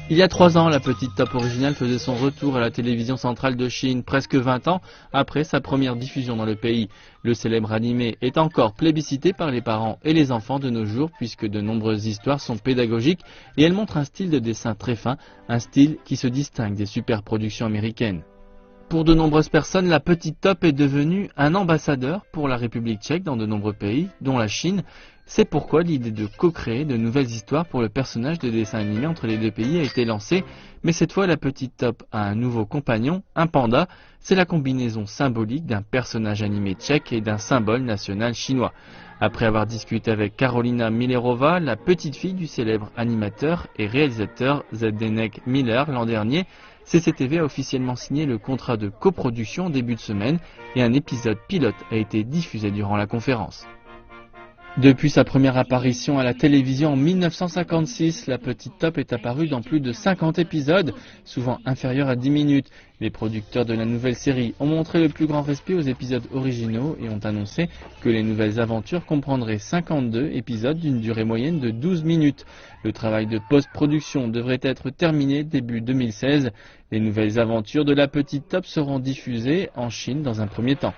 Il y a 3 ans, la petite Top originale faisait son retour à la télévision centrale de Chine, presque 20 ans après sa première diffusion dans le pays. Le célèbre animé est encore plébiscité par les parents et les enfants de nos jours puisque de nombreuses histoires sont pédagogiques et elles montrent un style de dessin très fin, un style qui se distingue des superproductions américaines. Pour de nombreuses personnes, la petite Top est devenue un ambassadeur pour la République tchèque dans de nombreux pays, dont la Chine. C'est pourquoi l'idée de co-créer de nouvelles histoires pour le personnage de dessin animé entre les deux pays a été lancée. Mais cette fois, la petite Top a un nouveau compagnon, un panda. C'est la combinaison symbolique d'un personnage animé tchèque et d'un symbole national chinois. Après avoir discuté avec Karolina Millerova, la petite fille du célèbre animateur et réalisateur Zdeněk Miller l'an dernier, CCTV a officiellement signé le contrat de coproduction en début de semaine et un épisode pilote a été diffusé durant la conférence. Depuis sa première apparition à la télévision en 1956, la petite Top est apparue dans plus de 50 épisodes, souvent inférieurs à 10 minutes. Les producteurs de la nouvelle série ont montré le plus grand respect aux épisodes originaux et ont annoncé que les nouvelles aventures comprendraient 52 épisodes d'une durée moyenne de 12 minutes. Le travail de post-production devrait être terminé début 2016. Les nouvelles aventures de la petite Top seront diffusées en Chine dans un premier temps.